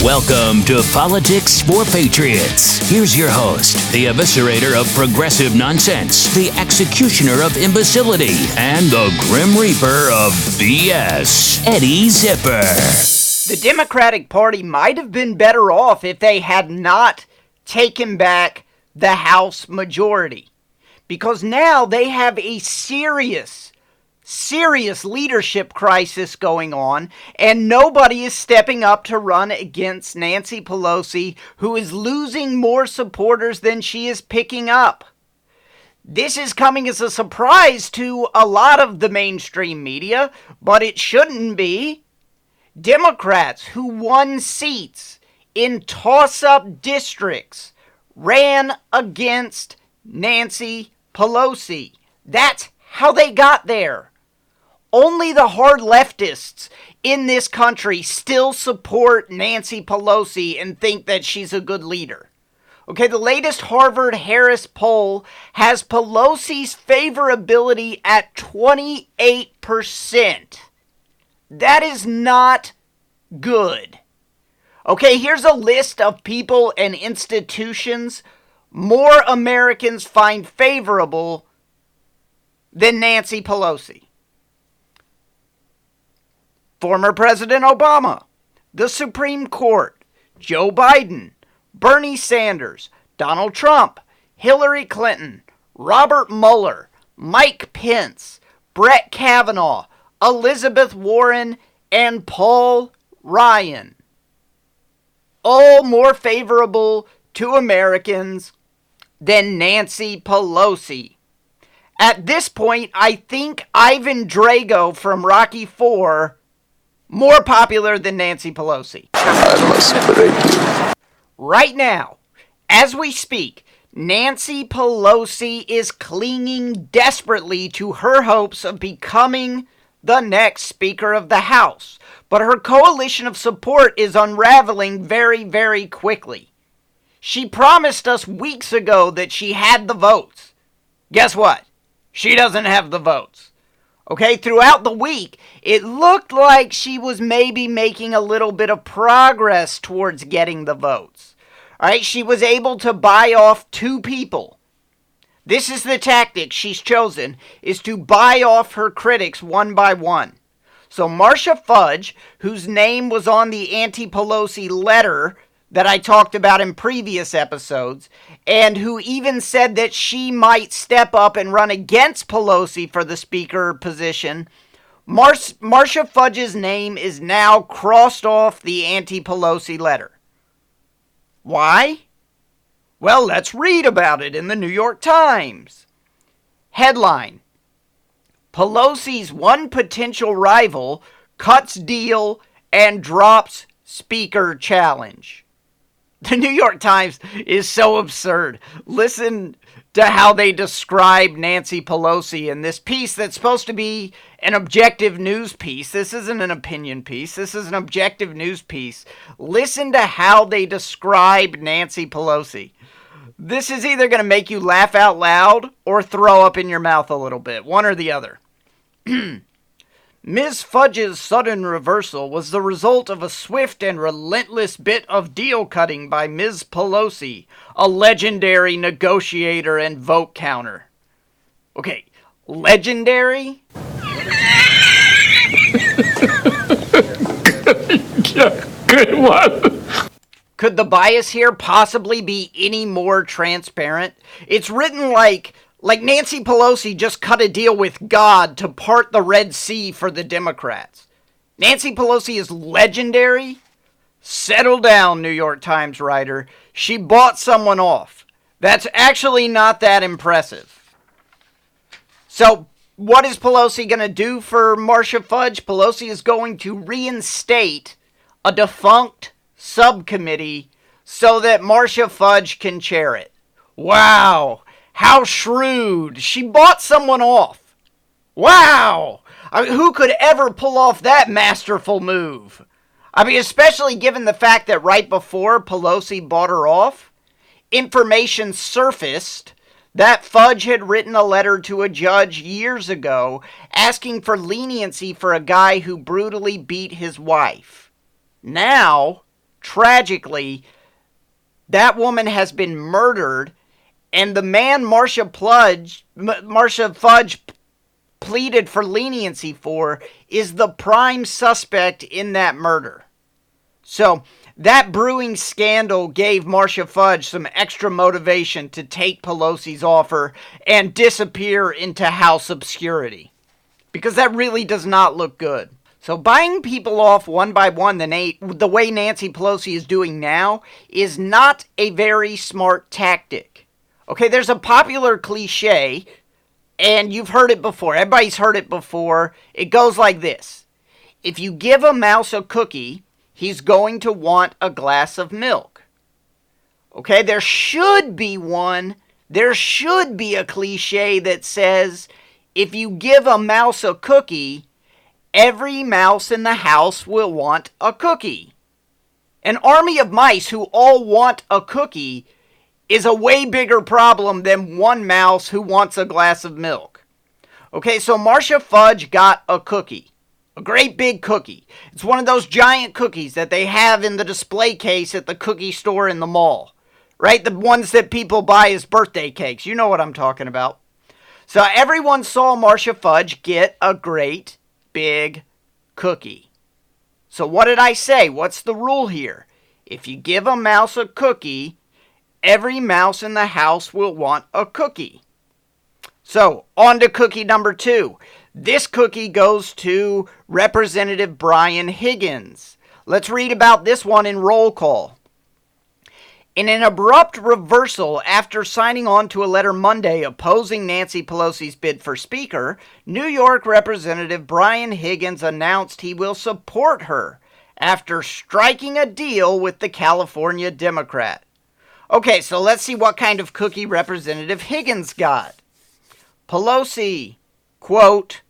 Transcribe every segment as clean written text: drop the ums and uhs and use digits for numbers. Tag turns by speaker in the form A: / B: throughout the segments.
A: Welcome to Politics for Patriots. Here's your host, the eviscerator of progressive nonsense, the executioner of imbecility, and the grim reaper of BS, Eddie Zipper.
B: The Democratic Party might have been better off if they had not taken back the House majority, because now they have a serious leadership crisis going on, and nobody is stepping up to run against Nancy Pelosi, who is losing more supporters than she is picking up. This is coming as a surprise to a lot of the mainstream media, but it shouldn't be. Democrats who won seats in toss-up districts ran against Nancy Pelosi. That's how they got there. Only the hard leftists in this country still support Nancy Pelosi and think that she's a good leader. Okay, the latest Harvard-Harris poll has Pelosi's favorability at 28%. That is not good. Okay, here's a list of people and institutions more Americans find favorable than Nancy Pelosi. Former President Obama, the Supreme Court, Joe Biden, Bernie Sanders, Donald Trump, Hillary Clinton, Robert Mueller, Mike Pence, Brett Kavanaugh, Elizabeth Warren, and Paul Ryan. All more favorable to Americans than Nancy Pelosi. At this point, I think Ivan Drago from Rocky IV more popular than Nancy Pelosi.
C: I must break you.
B: Right now, as we speak, Nancy Pelosi is clinging desperately to her hopes of becoming the next Speaker of the House. But her coalition of support is unraveling very, very quickly. She promised us weeks ago that she had the votes. Guess what? She doesn't have the votes. Okay, throughout the week, it looked like she was maybe making a little bit of progress towards getting the votes. All right, she was able to buy off 2 people. This is the tactic she's chosen, is to buy off her critics one by one. So Marcia Fudge, whose name was on the anti-Pelosi letter that I talked about in previous episodes, and who even said that she might step up and run against Pelosi for the speaker position, Marcia Fudge's name is now crossed off the anti-Pelosi letter. Why? Well, let's read about it in the New York Times. Headline: Pelosi's one potential rival cuts deal and drops speaker challenge. The New York Times is so absurd. Listen to how they describe Nancy Pelosi in this piece that's supposed to be an objective news piece. This isn't an opinion piece. This is an objective news piece. Listen to how they describe Nancy Pelosi. This is either going to make you laugh out loud or throw up in your mouth a little bit. One or the other. Ms. Fudge's sudden reversal was the result of a swift and relentless bit of deal-cutting by Ms. Pelosi, a legendary negotiator and vote counter. Okay, legendary?
C: Good one.
B: Could the bias here possibly be any more transparent? It's written like Nancy Pelosi just cut a deal with God to part the Red Sea for the Democrats. Nancy Pelosi is legendary? Settle down, New York Times writer. She bought someone off. That's actually not that impressive. So, what is Pelosi going to do for Marcia Fudge? Pelosi is going to reinstate a defunct subcommittee so that Marcia Fudge can chair it. Wow! How shrewd. She bought someone off. Wow. I mean, who could ever pull off that masterful move? I mean, especially given the fact that right before Pelosi bought her off, information surfaced that Fudge had written a letter to a judge years ago asking for leniency for a guy who brutally beat his wife. Now, tragically, that woman has been murdered, and the man Marcia Fudge pleaded for leniency for is the prime suspect in that murder. So that brewing scandal gave Marcia Fudge some extra motivation to take Pelosi's offer and disappear into House obscurity, because that really does not look good. So buying people off one by one the way Nancy Pelosi is doing now is not a very smart tactic. Okay, there's a popular cliche, and you've heard it before. Everybody's heard it before. It goes like this. If you give a mouse a cookie, he's going to want a glass of milk. Okay, there should be a cliche that says, if you give a mouse a cookie, every mouse in the house will want a cookie. An army of mice who all want a cookie is a way bigger problem than one mouse who wants a glass of milk. Okay, so Marcia Fudge got a cookie. A great big cookie. It's one of those giant cookies that they have in the display case at the cookie store in the mall. Right? The ones that people buy as birthday cakes. You know what I'm talking about. So everyone saw Marcia Fudge get a great big cookie. So what did I say? What's the rule here? If you give a mouse a cookie, every mouse in the house will want a cookie. So, on to cookie number 2. This cookie goes to Representative Brian Higgins. Let's read about this one in roll call. In an abrupt reversal after signing on to a letter Monday opposing Nancy Pelosi's bid for Speaker, New York Representative Brian Higgins announced he will support her after striking a deal with the California Democrat. Okay, so let's see what kind of cookie Representative Higgins got. Pelosi, quote,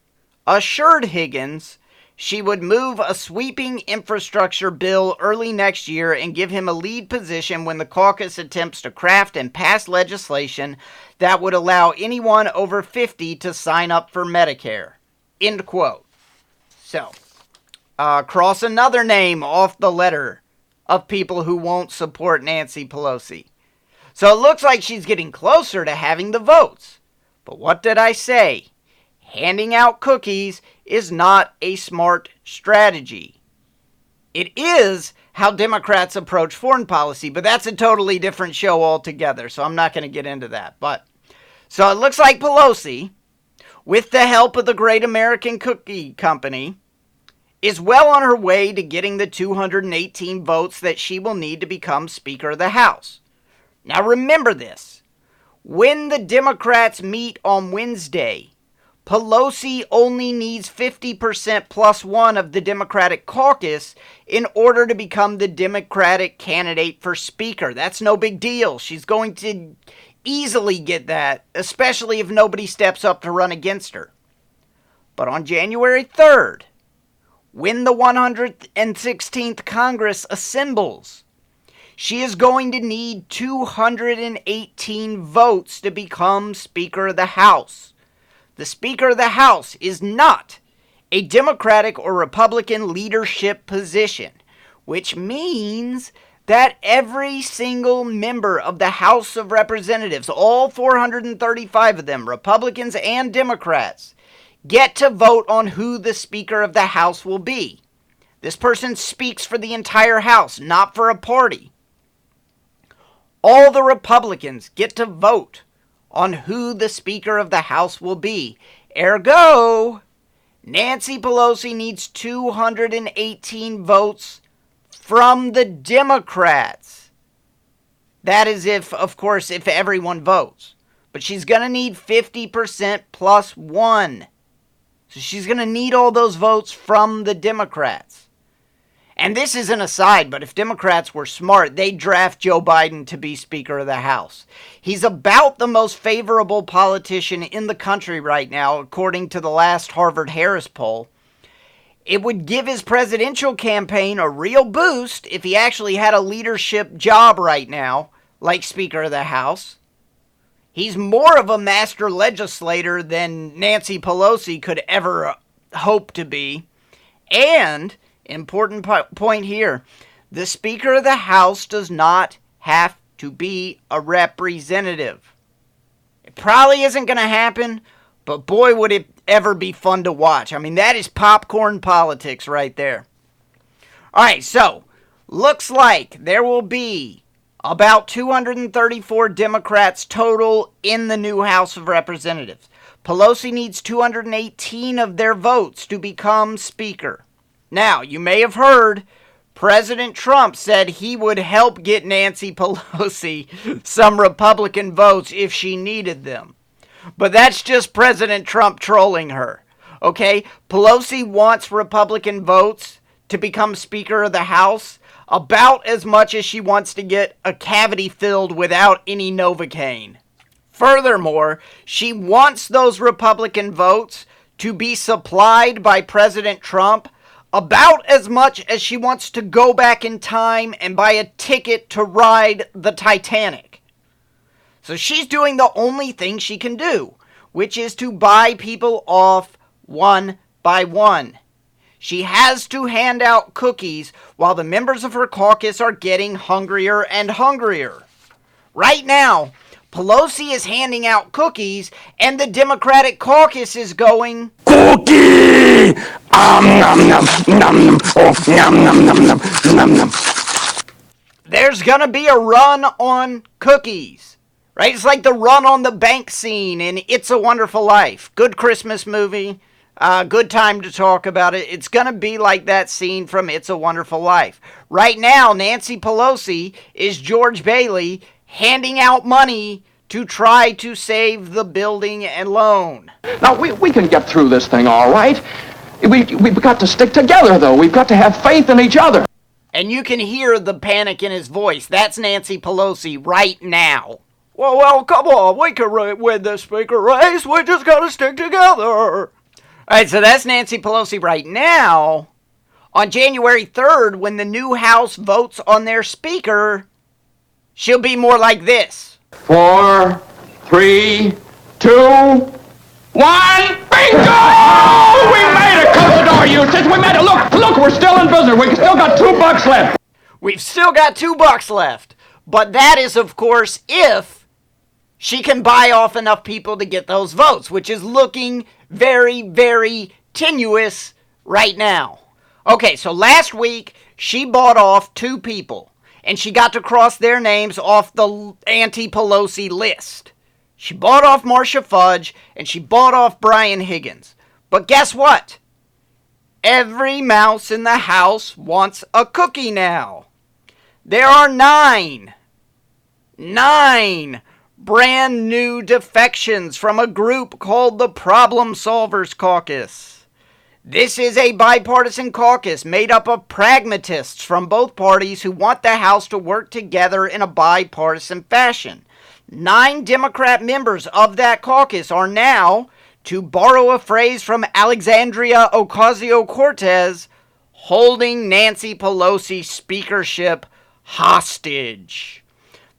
B: assured Higgins she would move a sweeping infrastructure bill early next year and give him a lead position when the caucus attempts to craft and pass legislation that would allow anyone over 50 to sign up for Medicare. End quote. So, cross another name off the letter of people who won't support Nancy Pelosi. So it looks like she's getting closer to having the votes. But what did I say? Handing out cookies is not a smart strategy. It is how Democrats approach foreign policy, but that's a totally different show altogether, so I'm not going to get into that. So it looks like Pelosi, with the help of the Great American Cookie Company, is well on her way to getting the 218 votes that she will need to become Speaker of the House. Now remember this. When the Democrats meet on Wednesday, Pelosi only needs 50% plus one of the Democratic caucus in order to become the Democratic candidate for Speaker. That's no big deal. She's going to easily get that, especially if nobody steps up to run against her. But on January 3rd, when the 116th Congress assembles, she is going to need 218 votes to become Speaker of the House. The Speaker of the House is not a Democratic or Republican leadership position, which means that every single member of the House of Representatives, all 435 of them, Republicans and Democrats, get to vote on who the Speaker of the House will be. This person speaks for the entire House, not for a party. All the Republicans get to vote on who the Speaker of the House will be. Ergo, Nancy Pelosi needs 218 votes from the Democrats. That is if everyone votes. But she's going to need 50% plus one. So she's going to need all those votes from the Democrats. And this is an aside, but if Democrats were smart, they'd draft Joe Biden to be Speaker of the House. He's about the most favorable politician in the country right now, according to the last Harvard-Harris poll. It would give his presidential campaign a real boost if he actually had a leadership job right now, like Speaker of the House. He's more of a master legislator than Nancy Pelosi could ever hope to be. And important point here. The Speaker of the House does not have to be a representative. It probably isn't going to happen, but boy, would it ever be fun to watch. I mean, that is popcorn politics right there. All right, so looks like there will be about 234 Democrats total in the new House of Representatives. Pelosi needs 218 of their votes to become Speaker. Now, you may have heard President Trump said he would help get Nancy Pelosi some Republican votes if she needed them. But that's just President Trump trolling her. Okay? Pelosi wants Republican votes to become Speaker of the House about as much as she wants to get a cavity filled without any Novocaine. Furthermore, she wants those Republican votes to be supplied by President Trump about as much as she wants to go back in time and buy a ticket to ride the Titanic. So she's doing the only thing she can do, which is to buy people off one by one. She has to hand out cookies while the members of her caucus are getting hungrier and hungrier. Right now, Pelosi is handing out cookies, and the Democratic caucus is going,
C: Cookie! Nom, nom, nom, oh, nom, nom, nom, nom, nom, nom.
B: There's gonna be a run on cookies, right? It's like the run on the bank scene in It's a Wonderful Life. Good Christmas movie. Good time to talk about it. It's gonna be like that scene from It's a Wonderful Life. Right now, Nancy Pelosi is George Bailey handing out money to try to save the building and loan.
D: Now, we can get through this thing all right. We've got to stick together, though. We've got to have faith in each other.
B: And you can hear the panic in his voice. That's Nancy Pelosi right now. Well, come on. We can win this speaker race. We just got to stick together. All right, so that's Nancy Pelosi right now. On January 3rd, when the new House votes on their speaker, she'll be more like this.
D: 4, 3, 2, 1. Bingo! We made it, Cosador Eustace. We made it. Look, we're still in business. We still got $2 left.
B: We've still got $2 left. But that is, of course, if she can buy off enough people to get those votes, which is looking very, very tenuous right now. Okay, so last week, she bought off 2 people. And she got to cross their names off the anti-Pelosi list. She bought off Marcia Fudge, and she bought off Brian Higgins. But guess what? Every mouse in the house wants a cookie now. There are 9 brand new defections from a group called the Problem Solvers Caucus. This is a bipartisan caucus made up of pragmatists from both parties who want the House to work together in a bipartisan fashion. 9 Democrat members of that caucus are now, to borrow a phrase from Alexandria Ocasio-Cortez, holding Nancy Pelosi's speakership hostage.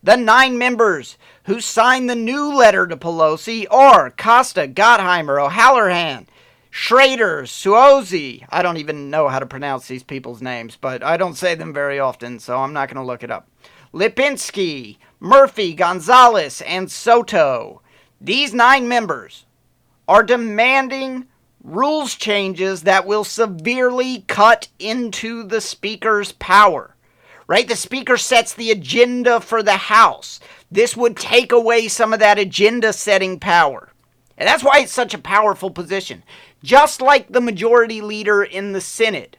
B: The 9 members who signed the new letter to Pelosi are Costa, Gottheimer, O'Halloran, Schrader, Suozzi. I don't even know how to pronounce these people's names, but I don't say them very often, so I'm not going to look it up. Lipinski, Murphy, Gonzalez, and Soto. These 9 members are demanding rules changes that will severely cut into the Speaker's power. Right? The Speaker sets the agenda for the House. This would take away some of that agenda-setting power. And that's why it's such a powerful position. Just like the majority leader in the Senate,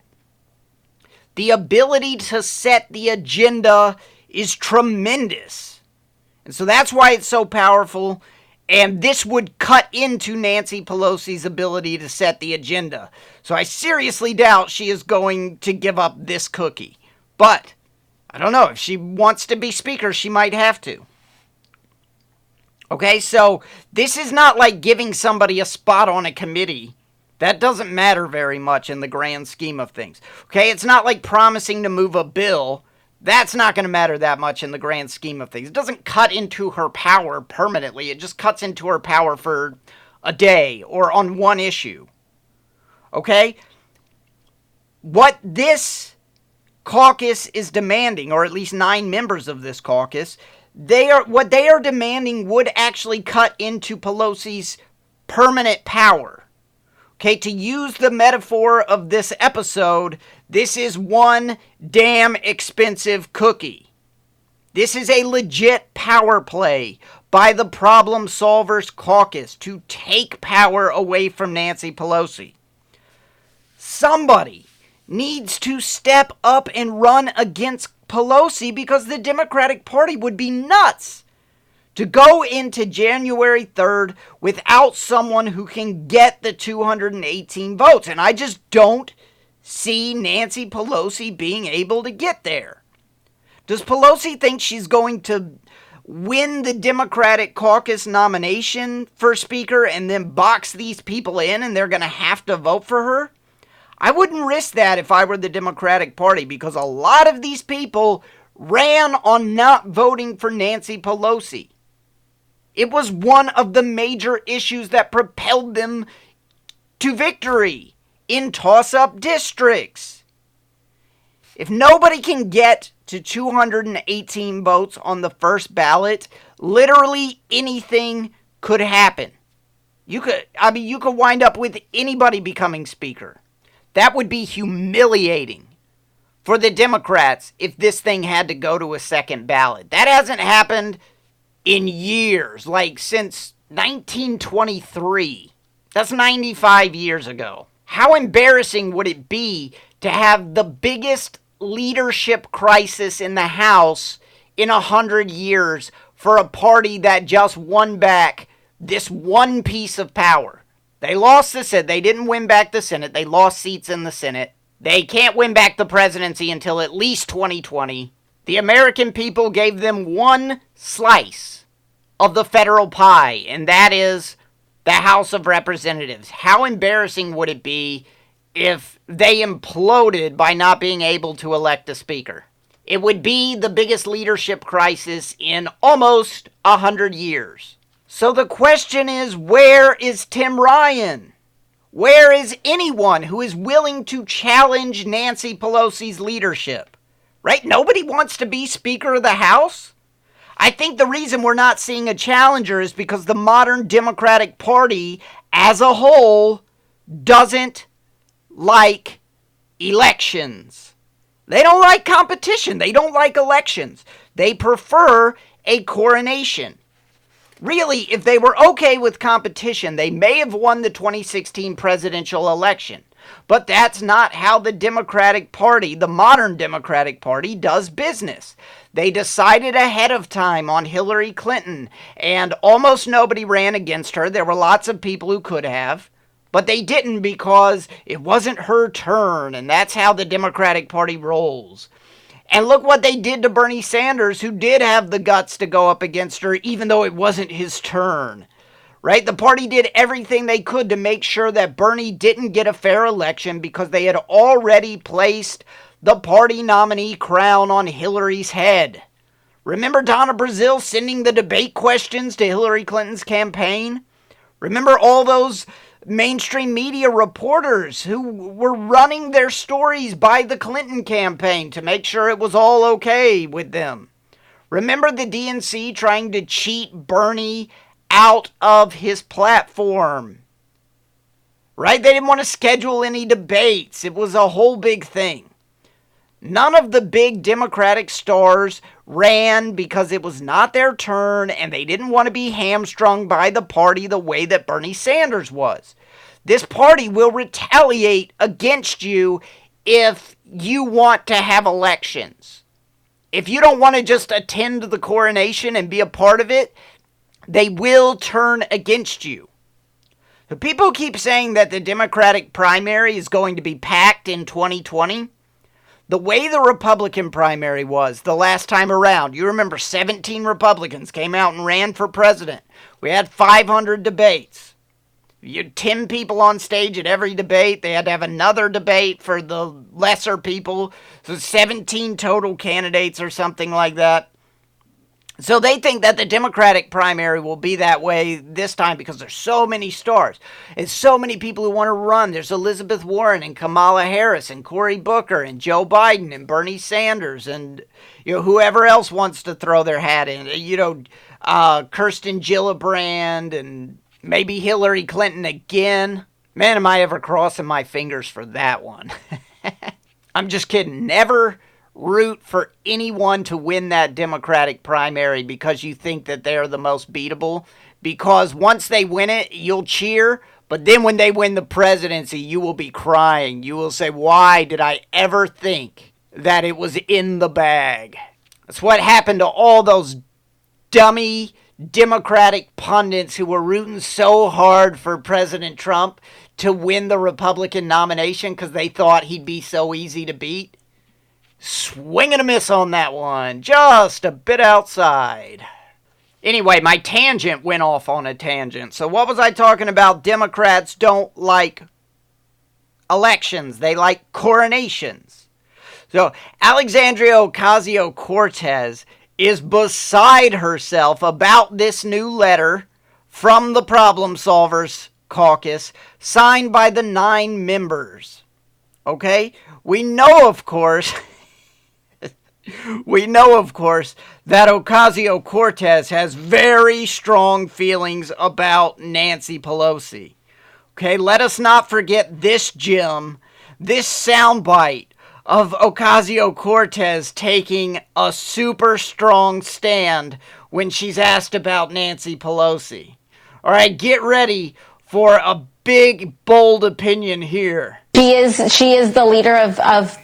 B: the ability to set the agenda is tremendous. And so that's why it's so powerful. And this would cut into Nancy Pelosi's ability to set the agenda. So I seriously doubt she is going to give up this cookie. But I don't know. If she wants to be Speaker, she might have to. Okay, so this is not like giving somebody a spot on a committee. That doesn't matter very much in the grand scheme of things. Okay, it's not like promising to move a bill. That's not going to matter that much in the grand scheme of things. It doesn't cut into her power permanently. It just cuts into her power for a day or on one issue. Okay? What this caucus is demanding, or at least 9 members of this caucus, what they are demanding would actually cut into Pelosi's permanent power. Okay, to use the metaphor of this episode, this is one damn expensive cookie. This is a legit power play by the Problem Solvers Caucus to take power away from Nancy Pelosi. Somebody needs to step up and run against Pelosi, because the Democratic Party would be nuts to go into January 3rd without someone who can get the 218 votes. And I just don't see Nancy Pelosi being able to get there. Does Pelosi think she's going to win the Democratic caucus nomination for Speaker and then box these people in and they're going to have to vote for her? I wouldn't risk that if I were the Democratic Party, because a lot of these people ran on not voting for Nancy Pelosi. It was one of the major issues that propelled them to victory in toss-up districts. If nobody can get to 218 votes on the first ballot, literally anything could happen. You could wind up with anybody becoming Speaker. That would be humiliating for the Democrats if this thing had to go to a second ballot. That hasn't happened in years, like since 1923. That's 95 years ago. How embarrassing would it be to have the biggest leadership crisis in the House in 100 years for a party that just won back this one piece of power? They lost the Senate. They didn't win back the Senate. They lost seats in the Senate. They can't win back the presidency until at least 2020. The American people gave them one slice of the federal pie, and that is the House of Representatives. How embarrassing would it be if they imploded by not being able to elect a speaker? It would be the biggest leadership crisis in almost 100 years. So the question is, where is Tim Ryan? Where is anyone who is willing to challenge Nancy Pelosi's leadership? Right? Nobody wants to be Speaker of the House? I think the reason we're not seeing a challenger is because the modern Democratic Party as a whole doesn't like elections. They don't like competition. They don't like elections. They prefer a coronation. Really, if they were okay with competition, they may have won the 2016 presidential election. But that's not how the Democratic Party, the modern Democratic Party, does business. They decided ahead of time on Hillary Clinton, and almost nobody ran against her. There were lots of people who could have, but they didn't because it wasn't her turn, and that's how the Democratic Party rolls. And look what they did to Bernie Sanders, who did have the guts to go up against her, even though it wasn't his turn. Right? The party did everything they could to make sure that Bernie didn't get a fair election because they had already placed the party nominee crown on Hillary's head. Remember Donna Brazile sending the debate questions to Hillary Clinton's campaign? Remember all those mainstream media reporters who were running their stories by the Clinton campaign to make sure it was all okay with them? Remember the DNC trying to cheat Bernie out of his platform? Right? They didn't want to schedule any debates. It was a whole big thing. None of the big Democratic stars ran because it was not their turn and they didn't want to be hamstrung by the party the way that Bernie Sanders was. This party will retaliate against you if you want to have elections. If you don't want to just attend the coronation and be a part of it, they will turn against you. So people keep saying that the Democratic primary is going to be packed in 2020. The way the Republican primary was the last time around, you remember 17 Republicans came out and ran for president. We had 500 debates. You had 10 people on stage at every debate. They had to have another debate for the lesser people. So 17 total candidates or something like that. So they think that the Democratic primary will be that way this time because there's so many stars. It's so many people who want to run. There's Elizabeth Warren and Kamala Harris and Cory Booker and Joe Biden and Bernie Sanders and whoever else wants to throw their hat in. Kirsten Gillibrand and maybe Hillary Clinton again. Man, am I ever crossing my fingers for that one. I'm just kidding. Never root for anyone to win that Democratic primary because you think that they're the most beatable. Because once they win it, you'll cheer. But then when they win the presidency, you will be crying. You will say, why did I ever think that it was in the bag? That's what happened to all those dummy Democratic pundits who were rooting so hard for President Trump to win the Republican nomination because they thought he'd be so easy to beat. Swing and a miss on that one. Just a bit outside. Anyway, my tangent went off on a tangent. So what was I talking about? Democrats don't like elections. They like coronations. So Alexandria Ocasio-Cortez is beside herself about this new letter from the Problem Solvers Caucus signed by the 9 members. Okay? We know, of course, that Ocasio-Cortez has very strong feelings about Nancy Pelosi. Okay, let us not forget this gem, this soundbite of Ocasio-Cortez taking a super strong stand when she's asked about Nancy Pelosi. All right, get ready for a big, bold opinion here.
E: She is the leader of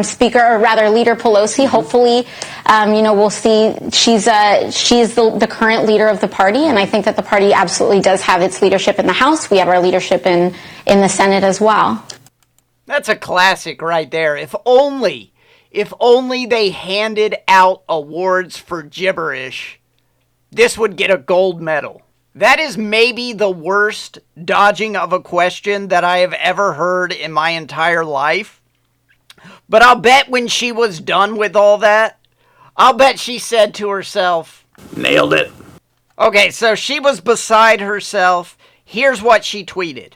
E: Speaker, or rather Leader Pelosi. Hopefully, we'll see. She's the current leader of the party, and I think that the party absolutely does have its leadership in the House. We have our leadership in the Senate as well.
B: That's a classic right there. If only they handed out awards for gibberish, this would get a gold medal. That is maybe the worst dodging of a question that I have ever heard in my entire life. But I'll bet when she was done with all that, I'll bet she said to herself,
C: Nailed it.
B: Okay, so she was beside herself. Here's what she tweeted.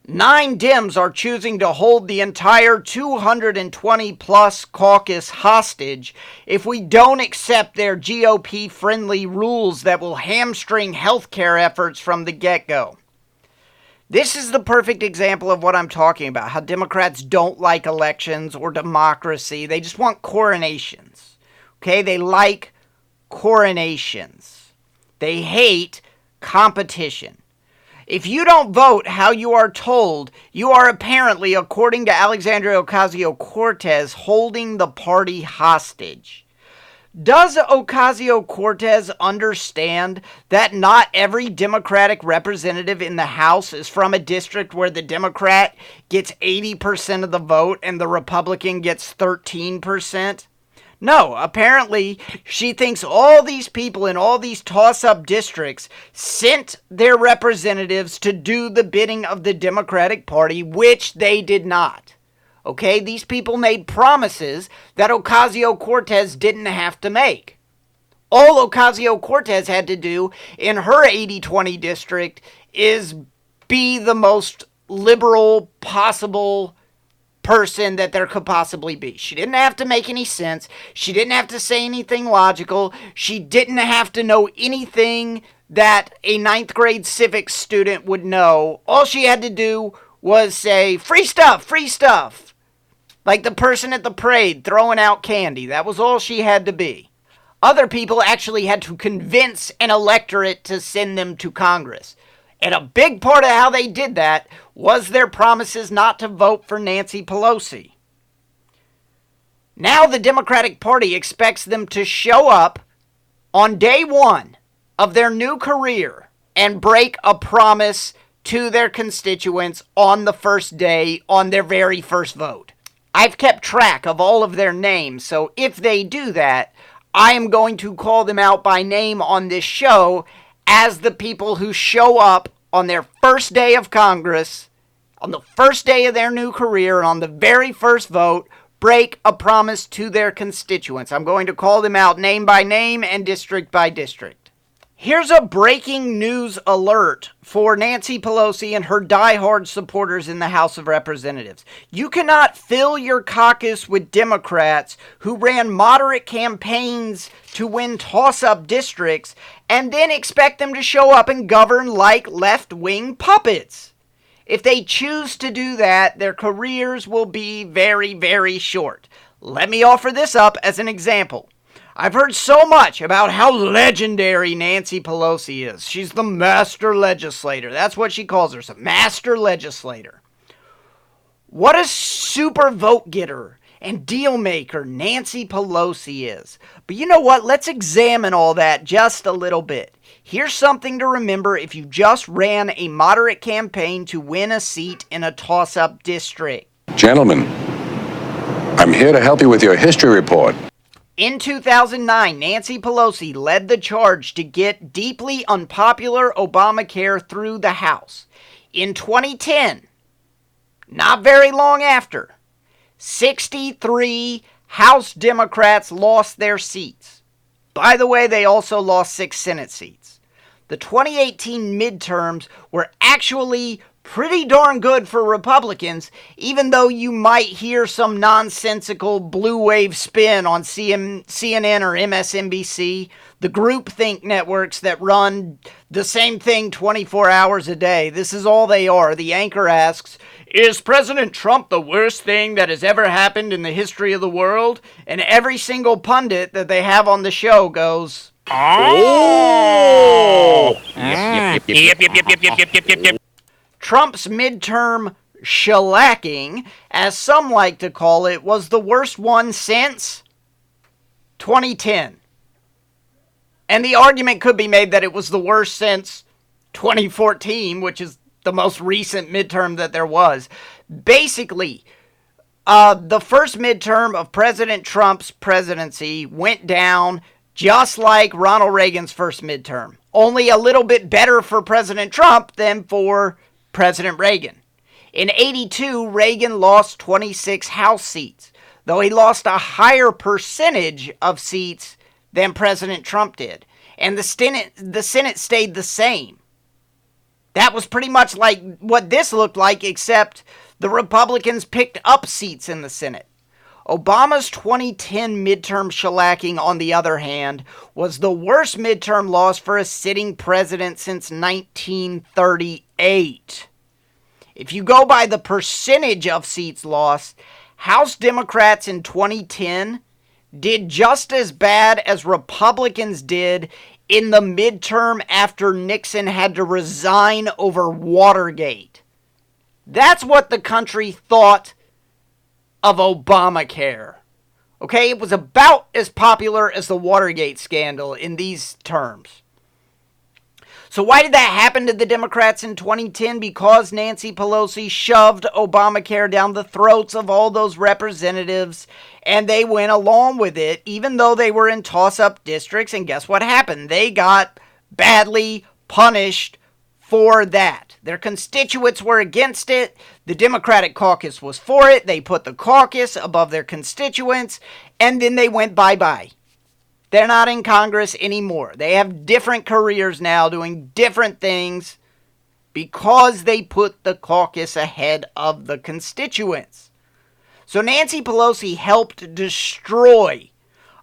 B: 9 Dems are choosing to hold the entire 220-plus caucus hostage if we don't accept their GOP-friendly rules that will hamstring healthcare efforts from the get-go. This is the perfect example of what I'm talking about, how Democrats don't like elections or democracy. They just want coronations. Okay, they like coronations. They hate competition. If you don't vote how you are told, you are apparently, according to Alexandria Ocasio-Cortez, holding the party hostage. Does Ocasio-Cortez understand that not every Democratic representative in the House is from a district where the Democrat gets 80% of the vote and the Republican gets 13%? No, apparently she thinks all these people in all these toss-up districts sent their representatives to do the bidding of the Democratic Party, which they did not. Okay, these people made promises that Ocasio-Cortez didn't have to make. All Ocasio-Cortez had to do in her 80-20 district is be the most liberal possible person that there could possibly be. She didn't have to make any sense. She didn't have to say anything logical. She didn't have to know anything that a 9th grade civics student would know. All she had to do was say, free stuff, free stuff. Like the person at the parade throwing out candy. That was all she had to be. Other people actually had to convince an electorate to send them to Congress. And a big part of how they did that was their promises not to vote for Nancy Pelosi. Now the Democratic Party expects them to show up on day one of their new career and break a promise to their constituents on the first day, on their very first vote. I've kept track of all of their names, so if they do that, I am going to call them out by name on this show as the people who show up on their first day of Congress, on the first day of their new career, and on the very first vote, break a promise to their constituents. I'm going to call them out name by name and district by district. Here's a breaking news alert for Nancy Pelosi and her diehard supporters in the House of Representatives. You cannot fill your caucus with Democrats who ran moderate campaigns to win toss-up districts and then expect them to show up and govern like left-wing puppets. If they choose to do that, their careers will be very, very short. Let me offer this up as an example. I've heard so much about how legendary Nancy Pelosi is. She's the master legislator. That's what she calls herself, master legislator. What a super vote getter and deal maker Nancy Pelosi is. But you know what? Let's examine all that just a little bit. Here's something to remember if you just ran a moderate campaign to win a seat in a toss-up district.
F: Gentlemen, I'm here to help you with your history report.
B: In 2009, Nancy Pelosi led the charge to get deeply unpopular Obamacare through the House. In 2010, not very long after, 63 House Democrats lost their seats. By the way, they also lost 6 Senate seats. The 2018 midterms were actually pretty darn good for Republicans, even though you might hear some nonsensical blue wave spin on CNN or MSNBC, the groupthink networks that run the same thing 24 hours a day. This is all they are. The anchor asks, "Is President Trump the worst thing that has ever happened in the history of the world?" And every single pundit that they have on the show goes, "Oh!"
G: Yep.
B: Trump's midterm shellacking, as some like to call it, was the worst one since 2010. And the argument could be made that it was the worst since 2014, which is the most recent midterm that there was. Basically, the first midterm of President Trump's presidency went down just like Ronald Reagan's first midterm. Only a little bit better for President Trump than for President Reagan. In '82, Reagan lost 26 House seats, though he lost a higher percentage of seats than President Trump did. And the Senate stayed the same. That was pretty much like what this looked like, except the Republicans picked up seats in the Senate. Obama's 2010 midterm shellacking, on the other hand, was the worst midterm loss for a sitting president since 1938. If you go by the percentage of seats lost, House Democrats in 2010 did just as bad as Republicans did in the midterm after Nixon had to resign over Watergate. That's what the country thought of Obamacare. Okay, it was about as popular as the Watergate scandal in these terms. So why did that happen to the Democrats in 2010? Because Nancy Pelosi shoved Obamacare down the throats of all those representatives, and they went along with it, even though they were in toss-up districts. And guess what happened? They got badly punished for that. Their constituents were against it. The Democratic caucus was for it. They put the caucus above their constituents, and then they went bye-bye. They're not in Congress anymore. They have different careers now doing different things because they put the caucus ahead of the constituents. So Nancy Pelosi helped destroy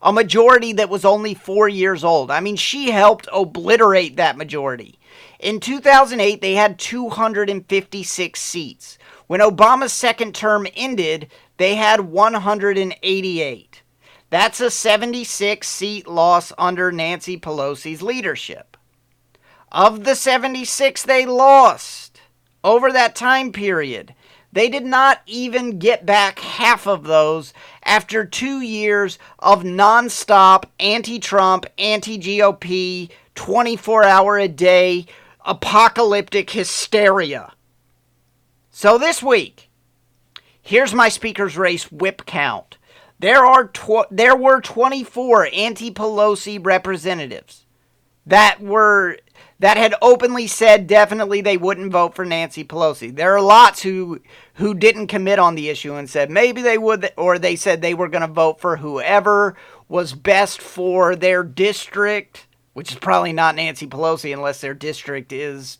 B: a majority that was only 4 years old. I mean, she helped obliterate that majority. In 2008, they had 256 seats. When Obama's second term ended, they had 188. That's a 76-seat loss under Nancy Pelosi's leadership. Of the 76 they lost over that time period, they did not even get back half of those after 2 years of nonstop anti-Trump, anti-GOP, 24-hour-a-day apocalyptic hysteria. So this week, here's my speaker's race whip count. There were 24 anti-Pelosi representatives that that had openly said definitely they wouldn't vote for Nancy Pelosi. There are lots who didn't commit on the issue and said maybe they would, or they said they were going to vote for whoever was best for their district, which is probably not Nancy Pelosi unless their district is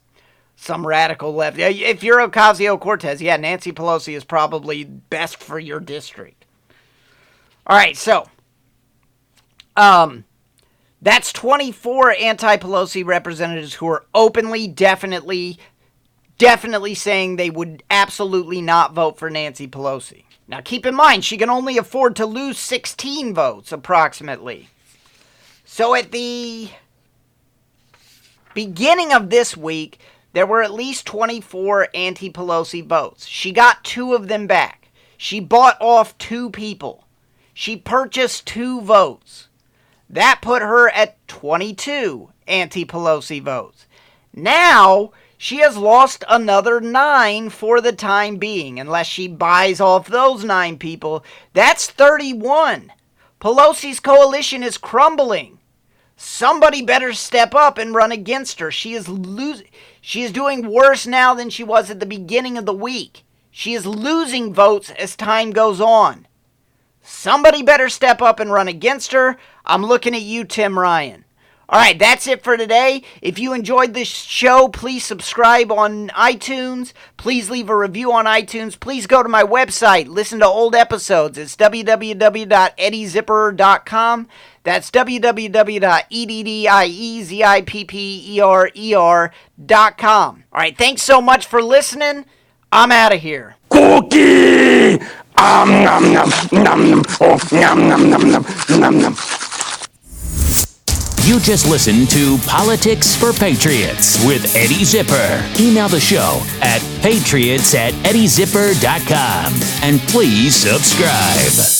B: some radical left. If you're Ocasio-Cortez, yeah, Nancy Pelosi is probably best for your district. All right, so that's 24 anti-Pelosi representatives who are openly, definitely saying they would absolutely not vote for Nancy Pelosi. Now, keep in mind, she can only afford to lose 16 votes, approximately. So at the beginning of this week, there were at least 24 anti-Pelosi votes. She got 2 of them back. She bought off 2 people. She purchased 2 votes. That put her at 22 anti-Pelosi votes. Now, she has lost another 9 for the time being, unless she buys off those 9 people. That's 31. Pelosi's coalition is crumbling. Somebody better step up and run against her. She is doing worse now than she was at the beginning of the week. She is losing votes as time goes on. Somebody better step up and run against her. I'm looking at you, Tim Ryan. All right, that's it for today. If you enjoyed this show, please subscribe on iTunes. Please leave a review on iTunes. Please go to my website. Listen to old episodes. It's www.eddiezipperer.com. That's www.eddiezipperer.com. All right, thanks so much for listening. I'm out of here.
C: Cookie! Nom, nom, nom, oh, nom, nom, nom, nom, nom, nom.
A: You just listened to Politics for Patriots with Eddie Zipper. Email the show at patriots@eddiezipper.com and please subscribe.